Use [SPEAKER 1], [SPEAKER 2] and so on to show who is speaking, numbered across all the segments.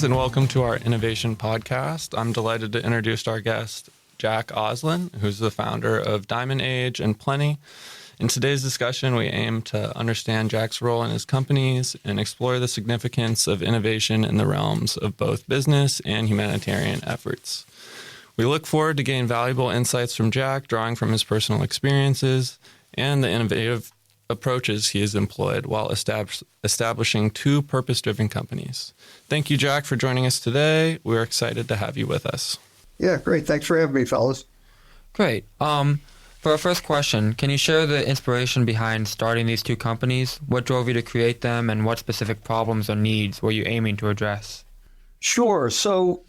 [SPEAKER 1] Greetings and welcome to our Innovation Podcast. I'm delighted to introduce our guest, Jack Oslan, who's the founder of Diamond Age and Plenty. In today's discussion, we aim to understand Jack's role in his companies and explore the significance of innovation in the realms of both business and humanitarian efforts. We look forward to gaining valuable insights from Jack, drawing from his personal experiences and the innovative approaches he has employed while establishing two purpose-driven companies. Thank you, Jack, for joining us today. We're excited to have you with us.
[SPEAKER 2] Yeah, great. Thanks for having me, fellas.
[SPEAKER 3] Great. For our first question, can you share the inspiration behind starting these two companies? What drove you to create them, and what specific problems or needs were you aiming to address?
[SPEAKER 2] Sure. So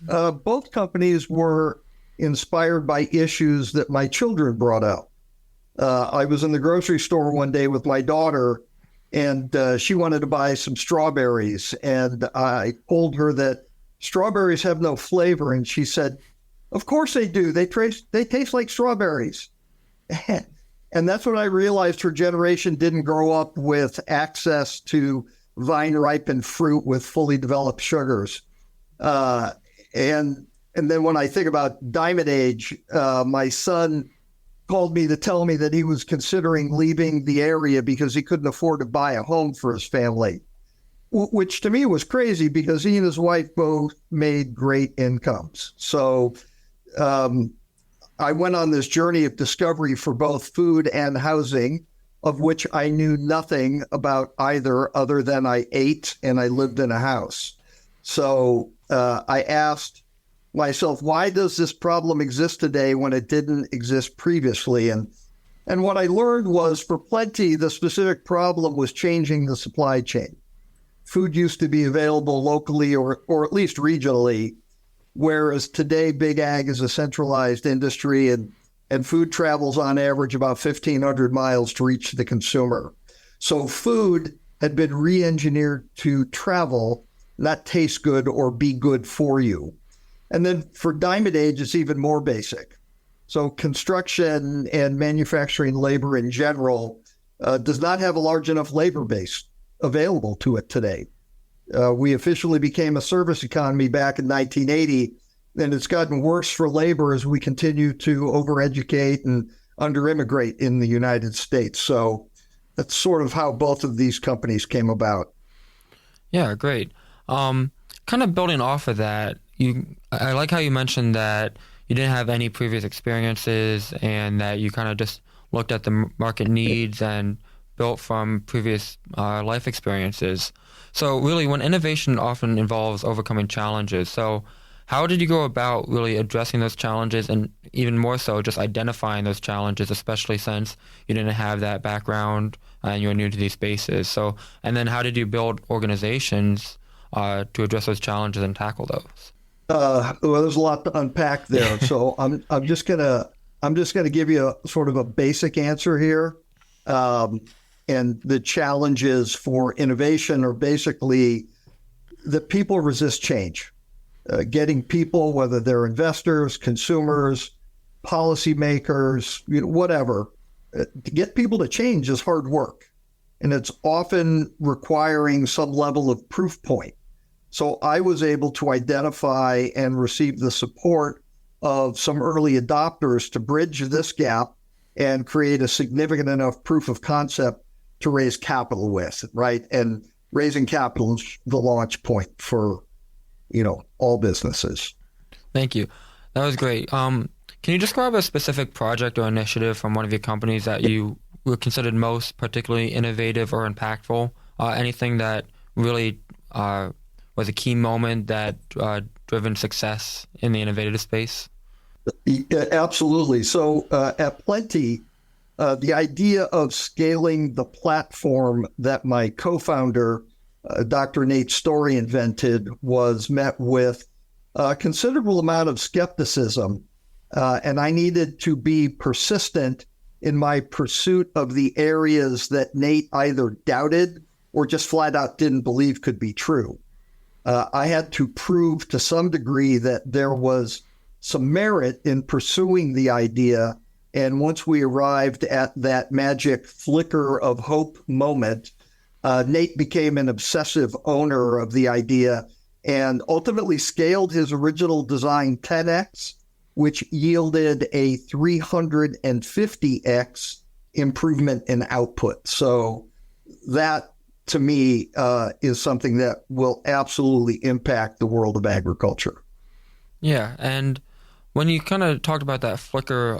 [SPEAKER 2] both companies were inspired by issues that my children brought up. I was in the grocery store one day with my daughter, and she wanted to buy some strawberries. And I told her that strawberries have no flavor. And she said, "Of course they do. They taste like strawberries." And that's when I realized her generation didn't grow up with access to vine-ripened fruit with fully developed sugars. And then when I think about Diamond Age, my son called me to tell me that he was considering leaving the area because he couldn't afford to buy a home for his family, which to me was crazy because he and his wife both made great incomes. So I went on this journey of discovery for both food and housing, of which I knew nothing about either other than I ate and I lived in a house. So I asked myself, why does this problem exist today when it didn't exist previously? And what I learned was, for Plenty, the specific problem was changing the supply chain. Food used to be available locally or at least regionally, whereas today Big Ag is a centralized industry and food travels on average about 1,500 miles to reach the consumer. So food had been re-engineered to travel, not taste good or be good for you. And then for Diamond Age, it's even more basic. So construction and manufacturing labor in general does not have a large enough labor base available to it today. We officially became a service economy back in 1980, and it's gotten worse for labor as we continue to overeducate and under-immigrate in the United States. So that's sort of how both of these companies came about.
[SPEAKER 3] Yeah, great. Kind of building off of that, I like how you mentioned that you didn't have any previous experiences and that you kind of just looked at the market needs and built from previous life experiences. So really, when innovation often involves overcoming challenges, so how did you go about really addressing those challenges, and even more so just identifying those challenges, especially since you didn't have that background and you were new to these spaces? So, and then how did you build organizations to address those challenges and tackle those?
[SPEAKER 2] Well, there's a lot to unpack there. So I'm just gonna give you a sort of a basic answer here. And the challenges for innovation are basically that people resist change. Getting people, whether they're investors, consumers, policymakers, whatever, to get people to change is hard work. And it's often requiring some level of proof point. So I was able to identify and receive the support of some early adopters to bridge this gap and create a significant enough proof of concept to raise capital with, right? And raising capital is the launch point for, all businesses.
[SPEAKER 3] Thank you. That was great. Can you describe a specific project or initiative from one of your companies that you were considered most particularly innovative or impactful? Anything that really was a key moment that driven success in the innovative space?
[SPEAKER 2] Yeah, absolutely. So at Plenty, the idea of scaling the platform that my co-founder, Dr. Nate Story, invented was met with a considerable amount of skepticism. And I needed to be persistent in my pursuit of the areas that Nate either doubted or just flat out didn't believe could be true. I had to prove to some degree that there was some merit in pursuing the idea. And once we arrived at that magic flicker of hope moment, Nate became an obsessive owner of the idea and ultimately scaled his original design 10x, which yielded a 350x improvement in output. So that, to me, is something that will absolutely impact the world of agriculture.
[SPEAKER 3] Yeah, and when you kind of talked about that flicker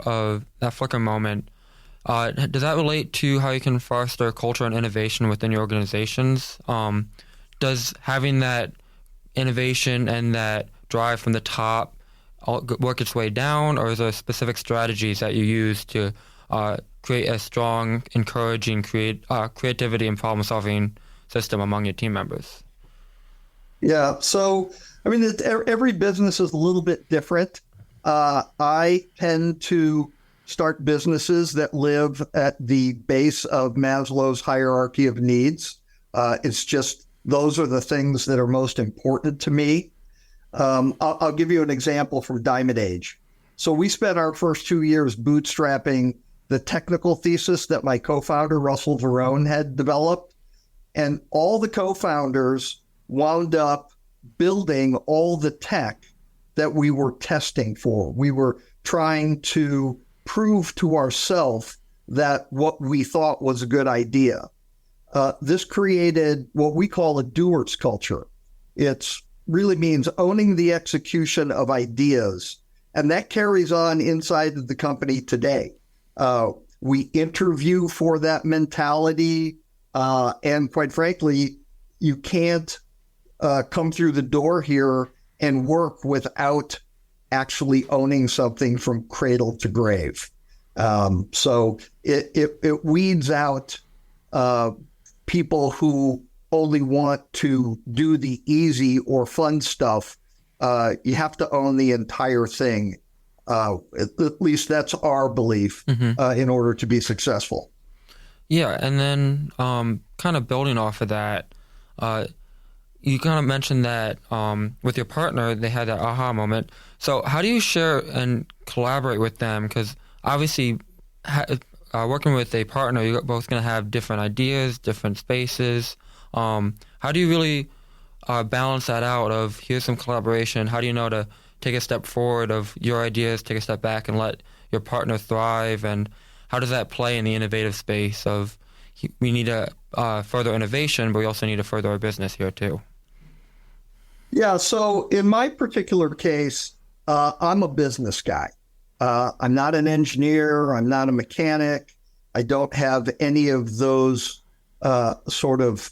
[SPEAKER 3] moment, does that relate to how you can foster culture and innovation within your organizations? Does having that innovation and that drive from the top work its way down, or is there specific strategies that you use to create a strong, encouraging creativity and problem-solving system among your team members?
[SPEAKER 2] Yeah, so I mean, every business is a little bit different. I tend to start businesses that live at the base of Maslow's hierarchy of needs. It's just those are the things that are most important to me. I'll give you an example from Diamond Age. So we spent our first 2 years bootstrapping the technical thesis that my co-founder, Russell Verone, had developed. And all the co-founders wound up building all the tech that we were testing for. We were trying to prove to ourselves that what we thought was a good idea. This created what we call a doers culture. It really means owning the execution of ideas. And that carries on inside of the company today. We interview for that mentality. And quite frankly, you can't come through the door here and work without actually owning something from cradle to grave. So it weeds out people who only want to do the easy or fun stuff. You have to own the entire thing. At least that's our belief in order to be successful.
[SPEAKER 3] Yeah, and then kind of building off of that, you kind of mentioned that with your partner, they had that aha moment. So how do you share and collaborate with them? Because obviously working with a partner, you're both going to have different ideas, different spaces. How do you really balance that out of here's some collaboration? How do you know to take a step forward of your ideas, take a step back and let your partner thrive? And how does that play in the innovative space of we need to further innovation, but we also need to further our business here too?
[SPEAKER 2] Yeah, so in my particular case, I'm a business guy. I'm not an engineer. I'm not a mechanic. I don't have any of those sort of,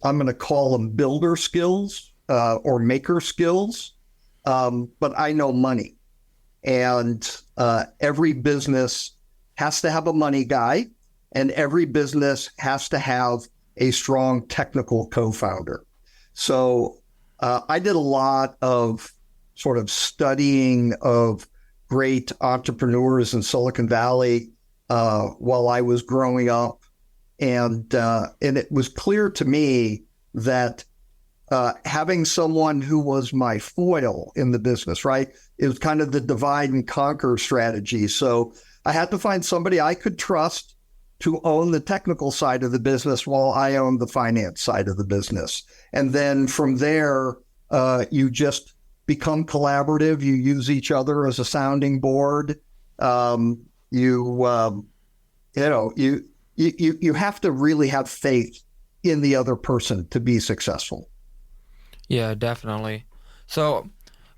[SPEAKER 2] I'm going to call them builder skills or maker skills, but I know money. And every business has to have a money guy, and every business has to have a strong technical co-founder. So I did a lot of sort of studying of great entrepreneurs in Silicon Valley while I was growing up. And it was clear to me that having someone who was my foil in the business, right? It was kind of the divide and conquer strategy. So I had to find somebody I could trust to own the technical side of the business while I owned the finance side of the business. And then from there, you just become collaborative. You use each other as a sounding board. You have to really have faith in the other person to be successful.
[SPEAKER 3] Yeah, definitely. So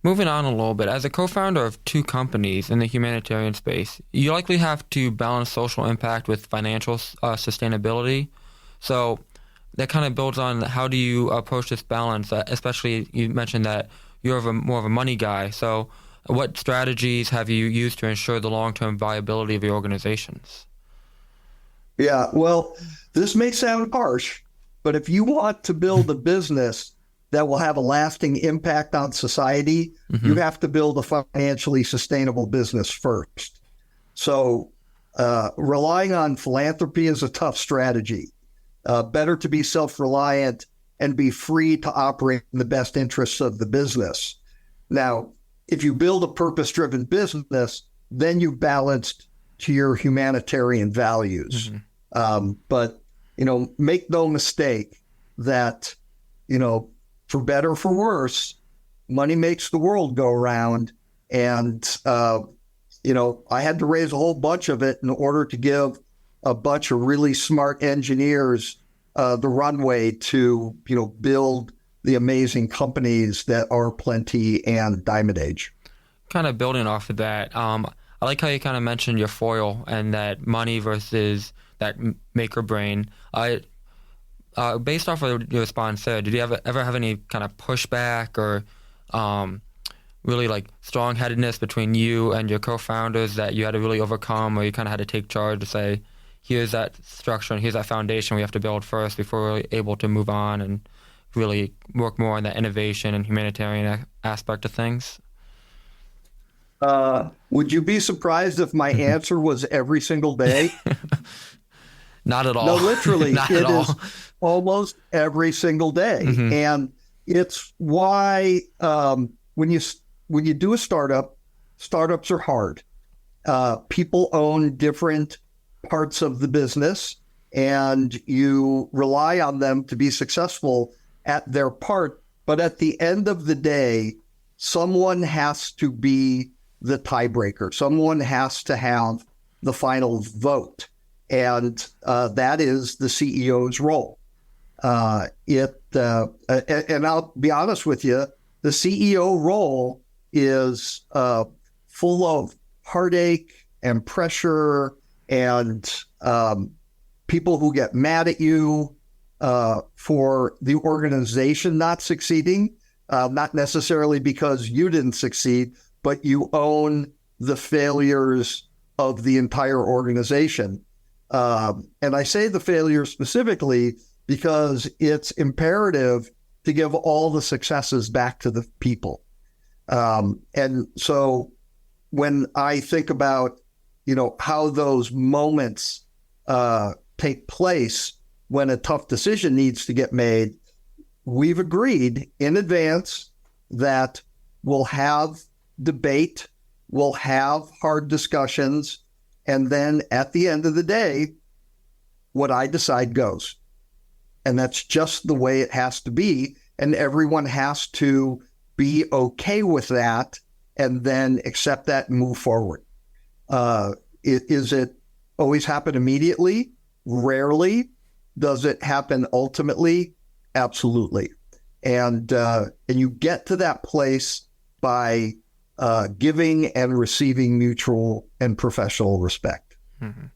[SPEAKER 3] moving on a little bit, as a co-founder of two companies in the humanitarian space, you likely have to balance social impact with financial sustainability. So that kind of builds on how do you approach this balance, especially you mentioned that you're more of a money guy. So what strategies have you used to ensure the long-term viability of your organizations?
[SPEAKER 2] Yeah, well, this may sound harsh, but if you want to build a business that will have a lasting impact on society, you have to build a financially sustainable business first. So relying on philanthropy is a tough strategy. Better to be self-reliant and be free to operate in the best interests of the business. Now, if you build a purpose-driven business, then you balanced to your humanitarian values. But, make no mistake that, for better or for worse, money makes the world go round. And, I had to raise a whole bunch of it in order to give a bunch of really smart engineers the runway to, build the amazing companies that are Plenty and Diamond Age.
[SPEAKER 3] Kind of building off of that, I like how you kind of mentioned your foil and that money versus that maker brain. Based off of your response there, did you ever have any kind of pushback or really like strong-headedness between you and your co-founders that you had to really overcome, or you kind of had to take charge to say, here's that structure and here's that foundation we have to build first before we're able to move on and really work more on that innovation and humanitarian aspect of things?
[SPEAKER 2] Would you be surprised if my answer was every single day?
[SPEAKER 3] Not at all.
[SPEAKER 2] No, literally,
[SPEAKER 3] Not
[SPEAKER 2] it
[SPEAKER 3] at all.
[SPEAKER 2] is almost every single day.
[SPEAKER 3] Mm-hmm.
[SPEAKER 2] And it's why when you do a startup, startups are hard. People own different parts of the business, and you rely on them to be successful at their part. But at the end of the day, someone has to be the tiebreaker. Someone has to have the final vote. And that is the CEO's role. And I'll be honest with you, the CEO role is full of heartache and pressure and people who get mad at you for the organization not succeeding, not necessarily because you didn't succeed, but you own the failures of the entire organization. And I say the failures specifically because it's imperative to give all the successes back to the people. And so when I think about, how those moments take place when a tough decision needs to get made, we've agreed in advance that we'll have debate, we'll have hard discussions, and then at the end of the day, what I decide goes. And that's just the way it has to be. And everyone has to be okay with that and then accept that and move forward. Is it always happen immediately? Rarely. Does it happen ultimately? Absolutely. And you get to that place by giving and receiving mutual and professional respect.
[SPEAKER 3] Mm-hmm.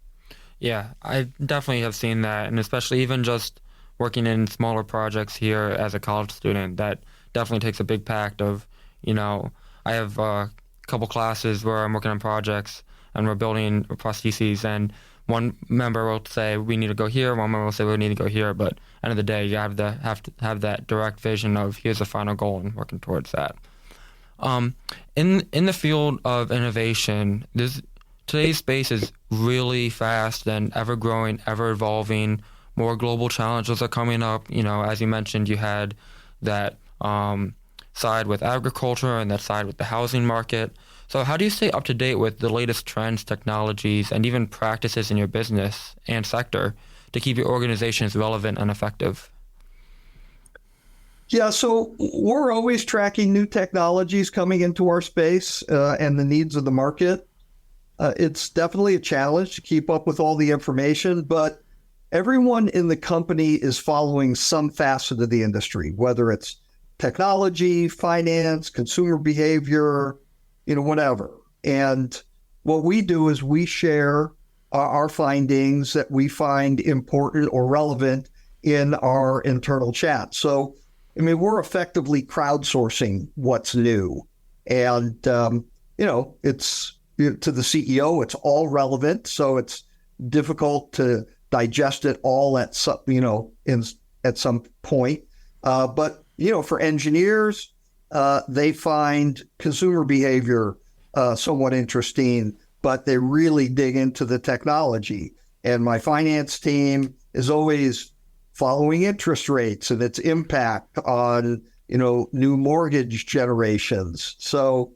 [SPEAKER 3] Yeah, I definitely have seen that, and especially even just working in smaller projects here as a college student, that definitely takes a big pact of, I have a couple classes where I'm working on projects and we're building prostheses, and one member will say we need to go here, one member will say we need to go here, but end of the day, you have to have that direct vision of here's the final goal and working towards that. In the field of innovation, today's space is really fast and ever growing, ever evolving. More global challenges are coming up. As you mentioned, you had that side with agriculture and that side with the housing market. So how do you stay up to date with the latest trends, technologies, and even practices in your business and sector to keep your organizations relevant and effective?
[SPEAKER 2] Yeah, so we're always tracking new technologies coming into our space and the needs of the market. It's definitely a challenge to keep up with all the information, but everyone in the company is following some facet of the industry, whether it's technology, finance, consumer behavior, whatever. And what we do is we share our findings that we find important or relevant in our internal chat. So, we're effectively crowdsourcing what's new. And, it's to the CEO, it's all relevant. So it's difficult to digest it all at some, at some point. But, for engineers, they find consumer behavior somewhat interesting, but they really dig into the technology. And my finance team is always following interest rates and its impact on, new mortgage generations. So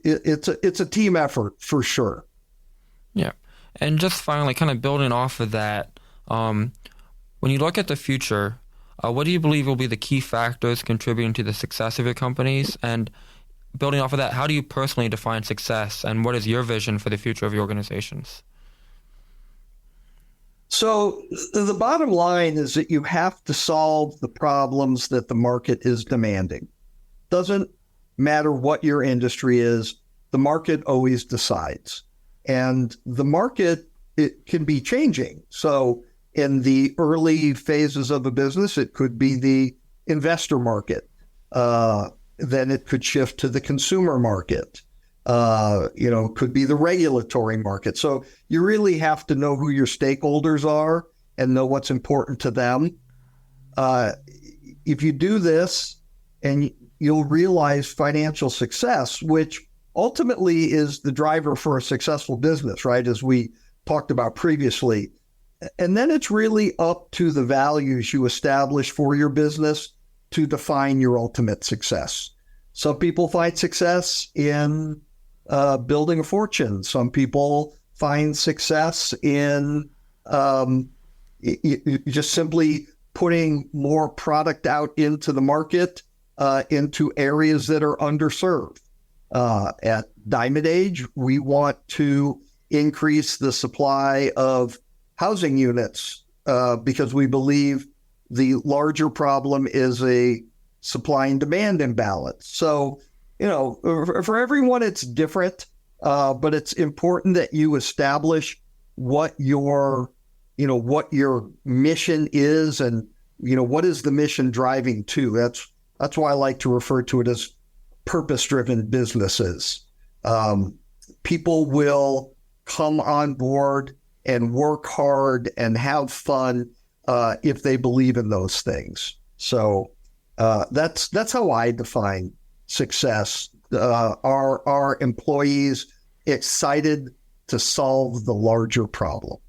[SPEAKER 2] it's a team effort for sure.
[SPEAKER 3] Yeah. And just finally, kind of building off of that, when you look at the future, what do you believe will be the key factors contributing to the success of your companies? And building off of that, how do you personally define success, and what is your vision for the future of your organizations?
[SPEAKER 2] So the bottom line is that you have to solve the problems that the market is demanding. Doesn't matter what your industry is, the market always decides. And the market, it can be changing. So in the early phases of a business, it could be the investor market. Then it could shift to the consumer market. Could be the regulatory market. So you really have to know who your stakeholders are and know what's important to them. If you do this, and you'll realize financial success, which ultimately is the driver for a successful business, right? As we talked about previously. And then it's really up to the values you establish for your business to define your ultimate success. Some people find success in building a fortune. Some people find success in just simply putting more product out into the market, into areas that are underserved. At Diamond Age, we want to increase the supply of housing units because we believe the larger problem is a supply and demand imbalance. So, for everyone, it's different, but it's important that you establish what your mission is, and what is the mission driving to. That's why I like to refer to it as purpose-driven businesses. People will come on board and work hard and have fun if they believe in those things. So that's how I define success. Are employees excited to solve the larger problem?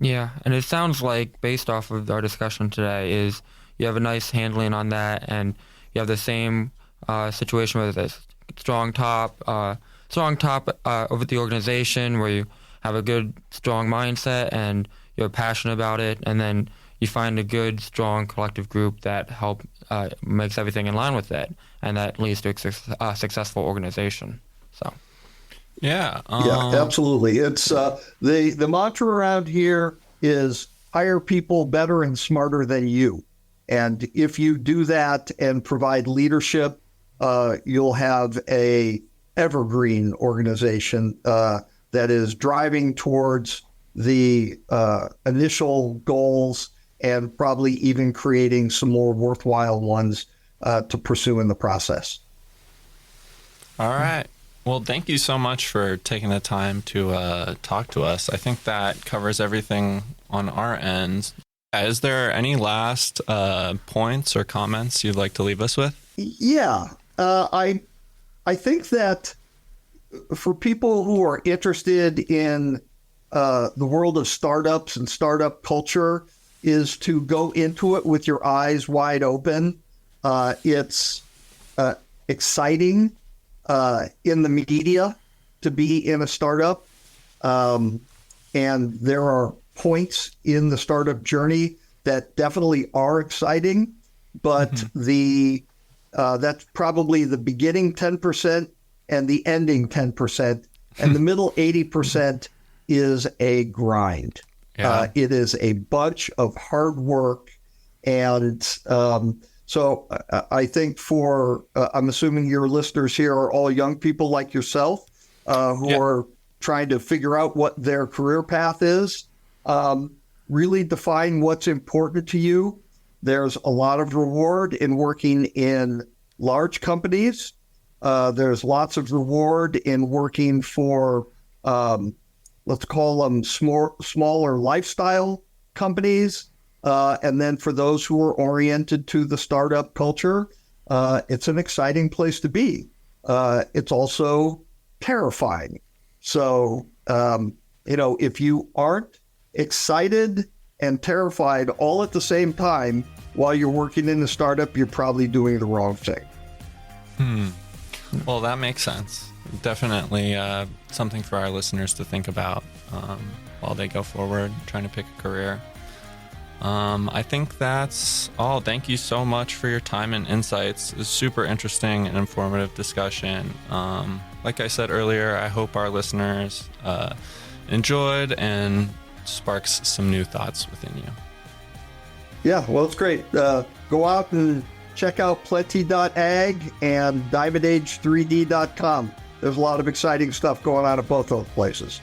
[SPEAKER 3] Yeah, and it sounds like, based off of our discussion today, is you have a nice handling on that, and you have the same situation with a strong top over the organization, where you have a good, strong mindset and you're passionate about it, and then you find a good, strong collective group that makes everything in line with it, and that leads to a successful organization. So,
[SPEAKER 2] yeah, absolutely. It's the mantra around here is hire people better and smarter than you, and if you do that and provide leadership, you'll have a evergreen organization that is driving towards the initial goals, and probably even creating some more worthwhile ones to pursue in the process.
[SPEAKER 1] All right. Well, thank you so much for taking the time to talk to us. I think that covers everything on our end. Is there any last points or comments you'd like to leave us with?
[SPEAKER 2] Yeah. I think that for people who are interested in the world of startups and startup culture, is to go into it with your eyes wide open. It's exciting in the media to be in a startup. And there are points in the startup journey that definitely are exciting, but that's probably the beginning 10% and the ending 10%. And the middle 80% is a grind. Yeah. It is a bunch of hard work. And so I think I'm assuming your listeners here are all young people like yourself who are trying to figure out what their career path is. Really define what's important to you. There's a lot of reward in working in large companies. There's lots of reward in working for let's call them smaller lifestyle companies. And then for those who are oriented to the startup culture, it's an exciting place to be. It's also terrifying. So, if you aren't excited and terrified all at the same time while you're working in a startup, you're probably doing the wrong thing.
[SPEAKER 1] Well, that makes sense. Definitely something for our listeners to think about while they go forward trying to pick a career. I think that's all. Thank you so much for your time and insights. It's super interesting and informative discussion. Like I said earlier, I hope our listeners enjoyed and sparks some new thoughts within you.
[SPEAKER 2] Yeah, well, it's great. Go out and check out plenty.ag and diamondage3d.com. There's a lot of exciting stuff going on at both those places.